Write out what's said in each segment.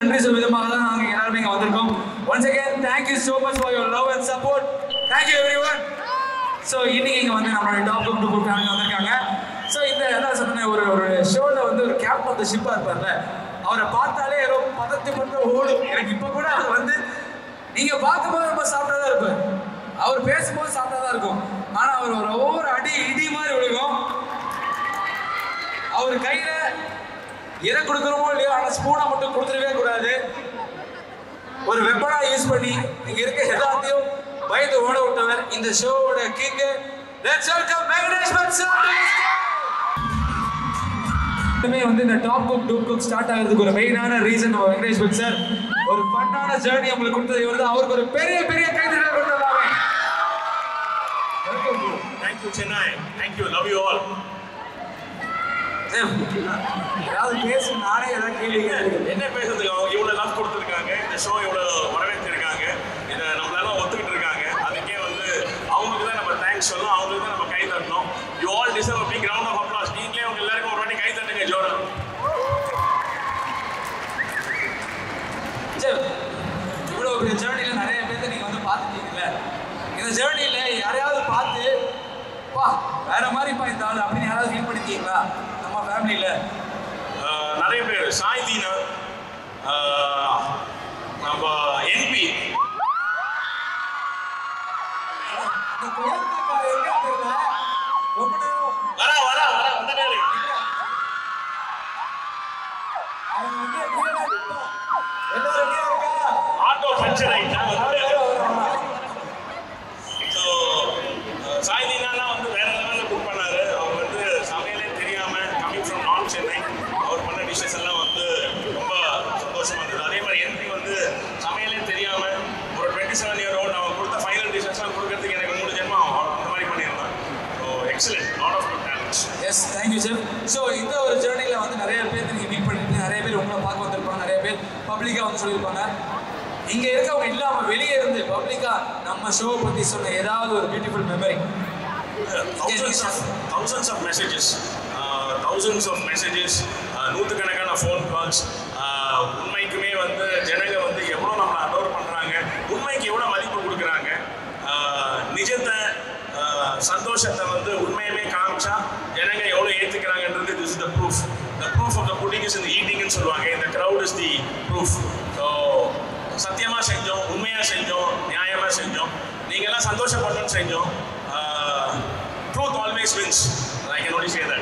நன்றி சொல்லும் விதமாக தான் நாங்கள் எல்லாருமே இங்கே வந்திருக்கோம். Once again, thank you so much for your love and support. Thank you everyone. So இன்னைக்கு இங்கே வந்து நம்மளோட டாப் குரூப் டூ ஃபேமிலி வந்திருக்காங்க. ஸோ இந்த என்ன சொன்னேன், ஒரு ஷோவில் வந்து ஒரு கேப்டன் ஆஃப் த ஷிப்பாக இருப்பார்ல, அவரை பார்த்தாலே ஏதோ பதத்து பண்ணுற ஓடும். எனக்கு இப்போ கூட அவர் வந்து நீங்கள் பார்க்கும்போது ரொம்ப சாப்பிட்டா தான் இருப்பார், அவர் பேசும்போது சாப்பிட்டா தான் இருக்கும். ஆனால் அவர் ஒரு ஒவ்வொரு அடி இடி மாதிரி விழுகும். அவர் கையில் எதை கொடுக்குறோமோ இல்லையோ, ஆனால் ஸ்பூனை மட்டும் கொடுத்துடவே கூடாது. ஒரு வெப்பனா யூஸ் பண்ணி இங்க இருக்க எல்லாத்தையும் பயந்து ஓட விட்டவர் இந்த ஷோவோட king. Let's welcome Venkatesh Bhat sir. வந்து இந்த top cook dupe cook start ஆகிறதுக்கு ஒரு மெயினான ரீசன் வெங்கடேஷ் பட் சார் ஒரு ஃபன்னான ஜர்னி உங்களுக்கு கொடுத்தது. இவர் தான், அவருக்கு ஒரு பெரிய பெரிய கைதட்டல் கொடுத்ததாவே. Welcome bro. Thank you Chennai. Thank you. Love you all. ஏதாவது பேசு, நானே ஏதாவது கேள்வி என்ன பேசுறதுக்கு இவ்வளோ லவ் கொடுத்துருக்காங்க, இந்த ஷோ இவ்வளோ வரவேற்றிருக்காங்க, இதை நம்மளால ஒத்துக்கிட்டு இருக்காங்க. அதுக்கே வந்து அவங்களுக்கு தான் நம்ம தேங்க்ஸ் சொல்லணும், அவங்களுக்கு தான் நம்ம கை தட்டணும். You all deserve a big round of applause. நீங்களே அவங்க எல்லாருக்கும் ஒரு வாட்டி கை தட்டுங்க ஜோரா. சரி, இவ்வளோ ஒரு ஜேர்னியில் நிறைய பேர்த்த நீங்கள் வந்து பார்த்துட்டீங்கல்ல, இந்த ஜேர்னியில் யாரையாவது பார்த்து பா வேற மாதிரிப்பா இந்த ஆள் அப்படின்னு யாராவது ஃபீல் பண்ணிருக்கீங்களா நம்ம ஃபேமிலியில்? நிறைய பேர். சாய் தீனா, நம்ம என்பி, ஆட்டோ பஞ்சர் ஆயிட்டா. சாய் தீனாலாம் வந்து வேற லெவலில் குக் பண்ணாரு. அவர் வந்து சமையலே தெரியாம கமிங் ஃப்ரம் நார்த் சென்னை அவர் பண்ண டிஷ்ஷஸ் எல்லாம் வந்து ரொம்ப சந்தோஷமா இருந்தது. அதே மாதிரி என்பி வந்து சமையலே தெரியாம ஒரு 27 year old அவன் கொடுத்த ஃபைனல் டிஷ்ஷஸ்லாம் கொடுக்கறதுக்கு எனக்கு 3 ஜென்மம் அந்த மாதிரி பண்ணியிருந்தான். So excellent, lot of good talents. Yes, thank you sir. So இந்த ஒரு ஜேர்னியில் வந்து நிறைய பேர் நீங்கள் மீட் பண்ணிட்டு, நிறைய பேர் உங்களை பார்க்க வந்திருப்பாங்க, நிறைய பேர் பப்ளிக்காக வந்து சொல்லியிருப்பாங்க. இங்கே இருக்கவங்க இல்லாமல் வெளியே இருந்து பப்ளிக்காக நம்ம ஷோவை பற்றி சொன்ன ஏதாவது ஒரு beautiful memory. thousands of messages, நூற்றுக்கணக்கான ஃபோன் கால்ஸ். உண்மைக்குமே வந்து ஜனங்க வந்து எவ்வளோ நம்மளை அடோர் பண்ணுறாங்க, உண்மைக்கு எவ்வளோ மதிப்பு கொடுக்குறாங்க, நிஜத்தை சந்தோஷத்தை வந்து உண்மையுமே காமிச்சா ஜனங்க எவ்வளோ ஏற்றுக்கிறாங்கன்றது this is the proof. The proof of the pudding is in the ஈட்டிங்னு சொல்லுவாங்க. இந்த crowd is the proof. So சத்தியமாக செஞ்சோம், உண்மையாக செஞ்சோம், நியாயமாக செஞ்சோம், நீங்கள்லாம் சந்தோஷப்படணும்னு செஞ்சோம். Truth always wins. I can only say that.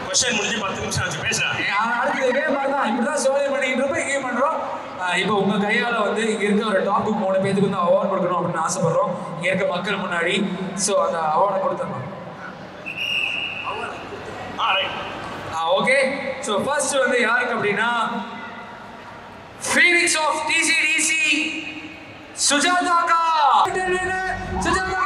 Question முடிஞ்சு 10 நிமிஷம் ஆச்சு, பேசுறேன். அடுத்து இதே மாதிரி தான், இப்படி தான் சோதனை பண்ணிக்கிட்டு இருப்போம், இங்கே பண்ணுறோம். இப்போ உங்கள் கையால் வந்து இங்கே இருக்க ஒரு டாப் 3 பேருக்கு வந்து அவார்டு கொடுக்கணும் அப்படின்னு ஆசைப்படுறோம் இங்கே இருக்க மக்கள் முன்னாடி. ஸோ அந்த அவார்டை கொடுத்துடணும். ஓகே. ஸோ ஃபர்ஸ்ட் வந்து யாருக்கு அப்படின்னா ஃபீனிக்ஸ் ஆஃப் டிசிடிசி சுஜாதாக்கா. சுஜாதா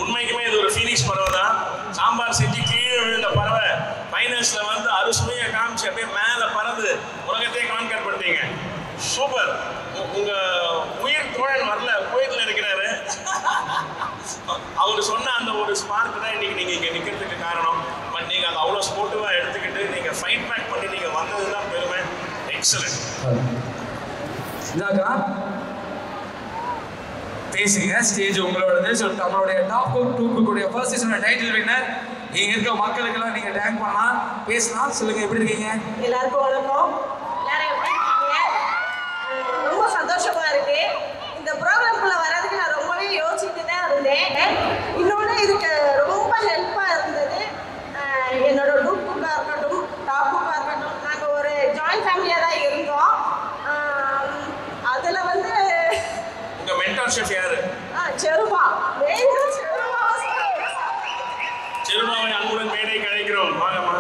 உண்மைக்குமே இது ஒரு ஃபீனிக்ஸ் பறவை தான். சாம்பார் செஞ்சு கீழே விழுந்த பறவை ஃபைனல்ஸில் வந்து அறுசுவையை காமிச்சு அப்படியே மேலே பறந்து உலகத்தையே கான்கர் பண்ணிட்டீங்க. சூப்பர். உங்கள் உயிர் தோழன் வரல, கோயிலில் இருக்கிறாரு. அவர் சொன்ன அந்த ஒரு ஸ்பார்க் தான் இன்னைக்கு நீங்கள் இங்கே நிற்கிறதுக்கு காரணம். பட் நீங்கள் அதை அவ்வளோ ஸ்போர்ட்டிவாக எடுத்துக்கிட்டு நீங்கள் ஃபைட் பேக் பண்ணி நீங்கள் வந்தது தான் பெருமை. எக்ஸலண்ட். இதாக்கா பேசுங்க, ஸ்டேஜ் உங்களோடது. ஸோ நம்மளுடைய டாப் குக் டூ குக்குடைய ஃபர்ஸ்ட் சீசனோட டைட்டில் வின்னர். இங்கே இருக்க மக்களுக்கெல்லாம் நீங்கள் டேங்க் பண்ணலாம், பேசலாம். சொல்லுங்கள், எப்படி இருக்கீங்க? எல்லாருக்கும் வணக்கம். எல்லாரும் எப்படி இருக்கீங்க? ரொம்ப சந்தோஷமா இருக்கு. இந்த ப்ரோக்ராம்குள்ளே வர்றதுக்கு நான் ரொம்பவே யோசிச்சுட்டு தான் இருந்தேன். இன்னொன்று இதுக்கு ரொம்ப ஹெல்ப்பாக இருந்தது என்னோட டூப் குக்காக இருக்கட்டும், டாப் குக்காக இருக்கட்டும். நாங்கள் ஒரு ஜாயின்ட் ஃபேமிலியாக தான் இருந்தோம். அதில் வந்து உங்கள் மென்டார் ஷெஃப் யாரு? செருமா. செருமாவை அன்புடன் மேடை கலைக்கிறோம். வாங்கம்மா.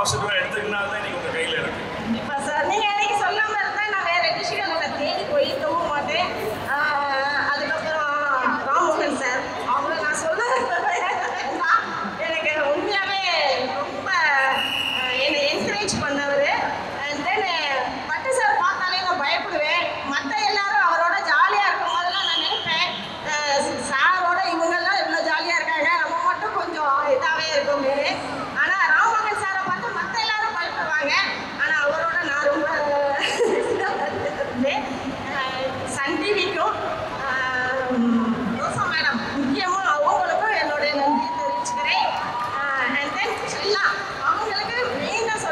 பாசிட்டிவாக எடுத்துக்கினால தான் இன்னைக்கு உங்கள் கையில் இருக்கு. இப்போ சார் நீங்கள் எனக்கு சொல்லாம இருந்தால் நான் வேற விஷயங்களை தேடி போய் தூங்க மாட்டேன். அதுக்கப்புறம் ராமமோகன் சார் அவங்க நான் சொல்ல எனக்கு உண்மையாகவே ரொம்ப என்னை என்கரேஜ் பண்ணவர். அண்ட் தென் பட்டு சார் பார்த்தாலே நான் பயப்படுவேன். மற்ற எல்லாரும் அவரோட ஜாலியாக இருக்கும் போதெல்லாம் நான் நினைப்பேன் சாரோட இவங்கெல்லாம் இவ்வளோ ஜாலியாக இருக்காங்க, நம்ம மட்டும் கொஞ்சம் இதாகவே இருக்குமே. ஆனால் ராமமோகன் சாரை பார்த்து மற்ற எல்லாரும் பயப்படுவாங்க. ஆனால் அவரோட நான் ரொம்ப சன் டிவிக்கும் ரோசா மேடம் முக்கியமாக அவங்களுக்கும் என்னுடைய நன்றியை தெரிவிச்சுக்கிறேன். அண்ட் தென் எல்லாம் அவங்களுக்கு மெயினாக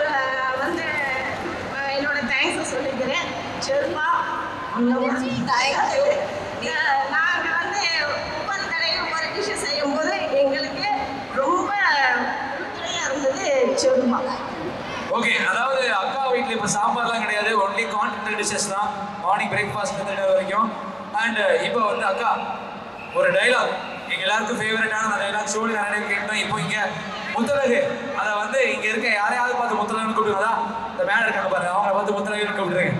வந்து என்னோட தேங்க்ஸை சொல்லிக்கிறேன். செல்வா நாங்கள் வந்து ஒவ்வொரு தடையும் ஒவ்வொரு டிஷ்ஷு செய்யும்போது எங்களுக்கு ரொம்ப உறுதுணையாக இருந்தது செல்வா. ஓகே, அதாவது அக்கா வீட்டில் இப்போ சாம்பார்லாம் கிடையாது, ஒன்லி கான்டினென்டல் டிஷ்ஷஸ் தான் மார்னிங் பிரேக்ஃபாஸ்ட் வரைக்கும். அண்ட் இப்போ வந்து அக்கா ஒரு டைலாக் எங்கள் எல்லாருக்கும் ஃபேவரட்டான அந்த டைலாக் ஷோவில் நிறைய கேட்டோம். இப்போ இங்கே முத்தழகு அதை வந்து இங்கே இருக்க யாரையாவது பார்த்து முத்தழகுன்னு கூப்பிடுங்களா? இந்த மேலே இருக்காங்க பாருங்க, அவங்கள பார்த்து முத்தழகுன்னு கூப்பிடுறேங்க.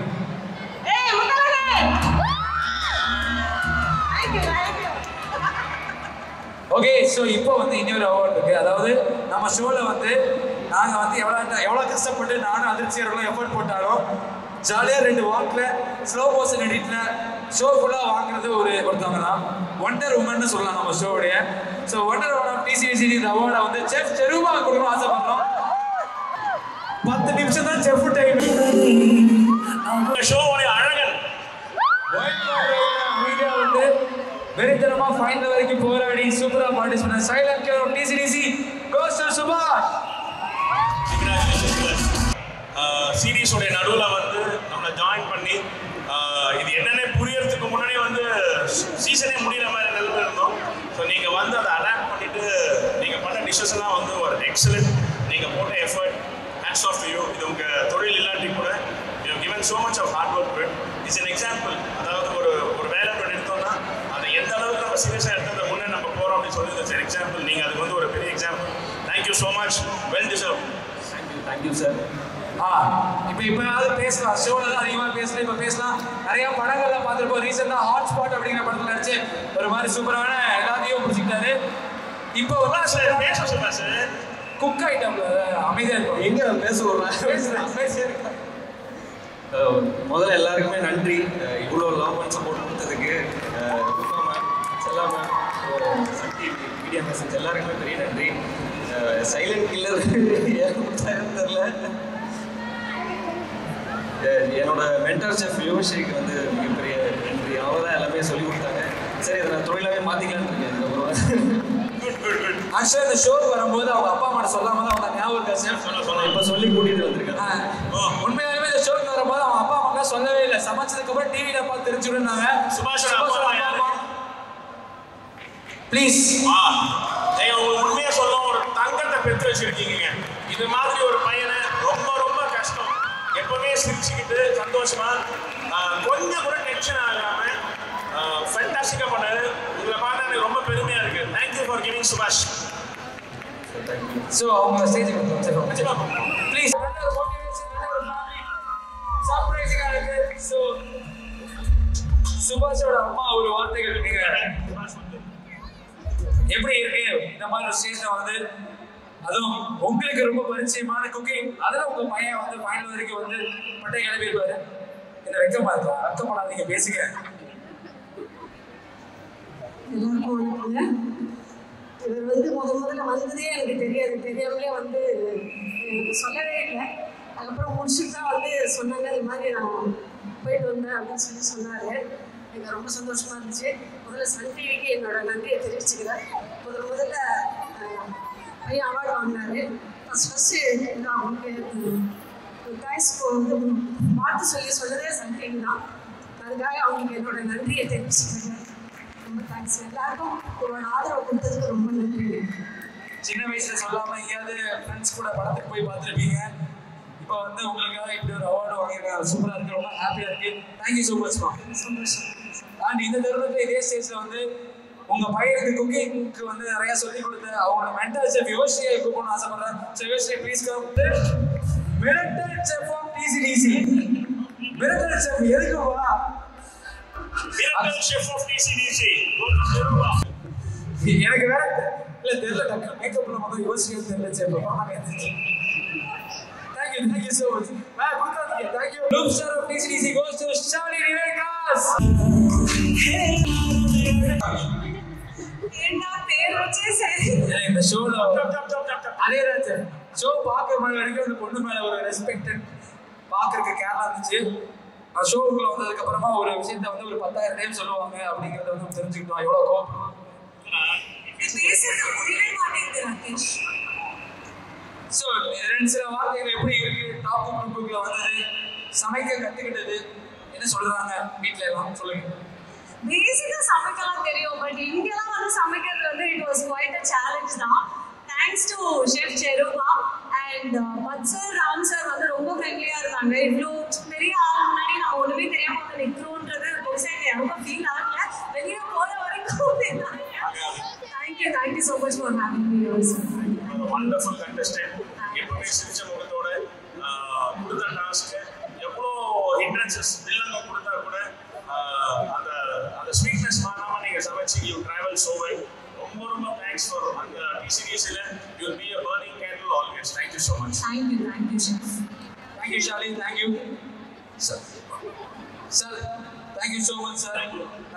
ஓகே, ஸோ இப்போ வந்து இன்னொரு அவார்டு இருக்கு. அதாவது நம்ம ஷோவில் வந்து நாங்கள் வந்து எவ்வளோ கஷ்டப்பட்டு நானும் அதிர்ச்சியர்களும் எஃபர்ட் போட்டாலும் ஜாலியாக 2 வாக்கில் ஸ்லோ மோஷன் எடிட்டில் ஷோ ஃபுல்லாக வாங்குறது ஒருத்தவங்க தான் ஒண்டர் உமன்னு சொல்லலாம் நம்ம ஷோவுடைய. ஸோ ஒண்டர் உமன் ஆஃப் டிசிவிசிடி இந்த அவார்டை வந்து செஃப் செருவா கொடுக்கணும் ஆசைப்படுறோம். 10 நிமிஷம் தான் செஃப் டைம். ஷோவுடைய அழகன் அமைதியா வந்து வெறித்தனமா ஃபைனல் வரைக்கும் போராடி சூப்பரா பார்ட்டிசிபேட் பண்ண silent killer of DCDC goes to Subash. சீரீஸோடைய நடுவில் வந்து நம்மளை ஜாயின் பண்ணி இது என்னென்ன புரியறதுக்கு முன்னாடியே வந்து சீசனே முடிகிற மாதிரி நிலைமை இருந்தோம். ஸோ நீங்கள் வந்து அதை அடாப்ட் பண்ணிவிட்டு நீங்கள் பண்ண டிஷ்ஷஸ் எல்லாம் வந்து ஒரு எக்ஸலண்ட். நீங்கள் போட்ட எஃபர்ட் ஹேட்ஸ் ஆஃப் யூ. இது உங்கள் தொழில் இல்லாட்டி கூட you have given so much of hard work. It's an example. அதாவது ஒரு வேலை பண்ணி எடுத்தோம்னா அதை எந்த அளவுக்கு நம்ம சீரியஸாக எடுத்ததை முன்னே நம்ம போகிறோம் அப்படின்னு சொல்லி இட்ஸ் என் எக்ஸாம்பிள். நீங்கள் அதுக்கு வந்து ஒரு பெரிய example. Thank you so much. Well deserve. Thank you sir. இப்போயாவது பேசலாம். ஷோவில் தான் அதிகமாக பேசலாம். இப்போ பேசலாம். நிறையா படங்கள்லாம் பார்த்துருப்போம். ரீசெண்டாக ஹாட்ஸ்பாட் அப்படிங்கிற படத்தில் நடிச்சு ஒரு மாதிரி சூப்பரான எல்லாத்தையும் பிடிச்சிக்கிட்டாரு. இப்போ சார் குக் ஐட்டம்ல அமைதியாக இருக்கும். எங்கே பேசுவோம்? முதல்ல எல்லாருக்குமே நன்றி. இவ்வளோ லவ் அண்ட் சப்போர்ட் கொடுத்ததுக்கு செல்லாம சக்தி மீடியா மெசேஜ் எல்லாருக்குமே பெரிய நன்றி. சைலண்ட் கில்லர் தெரியல. என்னோட மென்டர் செஃப் யுவஷேக்கு வந்து மிகப்பெரிய நன்றி. அவங்க தான் எல்லாமே சொல்லி கொடுத்தாங்க. சரி, அதை நான் தொழிலாகவே மாற்றிக்கலான்னு இருக்கேன். ஆக்சுவலாக இந்த ஷோக்கு வரும்போது அவங்க அப்பா அம்மா சொல்லாம தான் அவங்க ஞாபகம் இருக்கா சார்? இப்போ சொல்லி கூட்டிகிட்டு வந்திருக்கேன். உண்மையாலுமே இந்த ஷோக்கு வரும்போது அவங்க அப்பா அம்மா சொல்லவே இல்லை. சமைச்சதுக்கு அப்புறம் டிவியில பார்த்து தெரிஞ்சுடுனாங்க. சுபாஷ் ப்ளீஸ் உங்களுக்கு உண்மையாக சொல்ல ஒரு தங்கத்தை பெற்று வச்சிருக்கீங்க. இது மாதிரி ஒரு பையனை ரொம்ப ரொம்ப கஷ்டம். எப்பவுமே சிரிச்சுக்கிட்டு சந்தோஷமா கொஞ்சம் கூட டென்ஷன் ஆகாம ஃபேண்டாஸ்டிக்காக பண்ணாரு. உங்களை பார்த்தா எனக்கு ரொம்ப பெருமையாக இருக்கு. தேங்க்யூ ஃபார் கிவிங் சுபாஷ். ஸோ அவங்க ஸ்டேஜுக்கு ப்ளீஸ். சர்ப்ரைசிங்காக இருக்கு. ஸோ சுபாஷோட அம்மா ஒரு வார்த்தைகள் நீங்க எப்படி இருக்கு இந்த மாதிரி ஒரு ஸ்டேஜ்ல வந்து, அதுவும் உங்களுக்கு ரொம்ப பரிச்சயமான குக்கிங், அதில் உங்க பையன் வந்து ஃபைனல் வரைக்கும் வந்து பட்டை கிளம்பிடுவாரு. என்ன வெக்கமா இருக்கலாம்? வெக்கப்படாதீங்க, பேசுங்க. எல்லாருக்கும் வணக்கங்க. இவர் வந்து முதல்ல வந்ததே எனக்கு தெரியாமலே வந்து எனக்கு சொல்லவே இல்லை. அதுக்கப்புறம் முடிச்சுட்டு தான் வந்து சொன்னாங்க, இது மாதிரி நான் போயிட்டு வந்தேன் அப்படின்னு சொன்னார். எனக்கு ரொம்ப சந்தோஷமாக இருந்துச்சு. முதல்ல சன் டிவிக்கு என்னோட நன்றியை தெரிவிச்சுக்கிறேன். முதல்ல பையன் அவார்டு வாங்கினார். ஃபஸ்ட்டு நான் அவங்களுக்கு டாய்ஸ் வந்து பார்த்து சொன்னதே சன் டிவி தான். அதுக்காக அவங்களுக்கு என்னோட நன்றியை தெரிவிச்சுக்கிறேன். ரொம்ப தேங்க்ஸ். எல்லாருக்கும் உங்களோட ஆதரவு கொடுத்ததுக்கு ரொம்ப நன்றி. சின்ன வயசுல சொல்லாம எங்கேயாவது ஃப்ரெண்ட்ஸ் கூட படத்துக்கு போய் பார்த்துருப்பீங்க. இப்போ வந்து உங்களுக்காக இப்படி ஒரு அவார்டு வாங்கியிருக்காங்க. சூப்பராக இருக்கு, ரொம்ப ஹாப்பியாக இருக்கு. தேங்க்யூ ஸோ மச் மா. சந்தோஷம். அண்ட் இந்த தருணத்தில் இதே ஸ்டேஜில் வந்து உங்க பையனுக்கு குக்கிங்க்கு வந்து நிறைய சொல்லி கொடுத்து அவங்களோட மென்டல் செஃப் யோசியை கூப்பிடணும்னு ஆசைப்படுறேன். ஸோ யோசி ப்ளீஸ் கம். மிரட்டல் செஃப் ஆஃப் டிசிடிசி. மிரட்டல் செஃப் எதுக்கு வா? மிரட்டல் செஃப் ஆஃப் டிசிடிசி. எனக்கு வேற இல்ல தெரியல, டக்கு மேக்கப்ல மட்டும் யோசிக்க தெரியல. Chef Thank you so much. Thank you. Loop star of TCDC goes to Shalini Nivekas. ஏண்டா பேர் வச்சே சரி. இந்த ஷோல அதே தான் ஷோ பார்க்க வரைக்கும் அந்த பொண்ணு மேல ஒரு ரெஸ்பெக்டட் பார்க்கறதுக்கு கேரளா இருந்துச்சு. ஷோக்குள்ள வந்ததுக்கு அப்புறமா ஒரு விஷயத்த வந்து ஒரு 10,000 டைம் சொல்லுவாங்க அப்படிங்கறத வந்து தெரிஞ்சுக்கிட்டோம். எவ்வளவு கோபம் பேசுறது புரியவே மாட்டேங்குது ராகேஷ். ஸோ ரெண்டு சில வார்த்தைகள் எப்படி இருக்கு டாப் குரூப்புக்குள்ள வந்தது, சமைக்க கத்துக்கிட்டது, என்ன சொல்றாங்க வீட்டுல எல்லாம் சொல்லுங்க. பேசிக்கா சமைக்கலாம் தெரியும், பட் இங்கெல்லாம் வந்து சமைக்கிறது வந்து it was quite a challenge தான். தேங்க்ஸ் டு ஷெஃப் செருவா and Bhat sir, Ram sir வந்து ரொம்ப ஃப்ரெண்ட்லியா இருக்காங்க. இவ்வளோ பெரிய ஆள் முன்னாடி நம்ம ஒண்ணுமே தெரியாம வந்து நிற்கிறோன்றது பெருசாக எனக்கு ஃபீல் ஆகல. வெளியே போற வரைக்கும் thank you so much for having me also. Wonderful contestant. எப்பவுமே சிரிச்ச முகத்தோட கொடுத்த டாஸ்க் எவ்வளோ ஹிண்ட்ரன்சஸ் இல்லைங்க கொடுத்தா கூட அந்த அந்த ஸ்வீட்னஸ் மாறாம நீங்க சமைச்சு யூ டிராவல் சோ வெல். ரொம்ப ரொம்ப தேங்க்ஸ் ஃபார் அந்த டிசிடிசில you will be a burning candle always. Thank you so much. Thank you chef. Thank you Shalini, thank you sir. Thank you so much sir.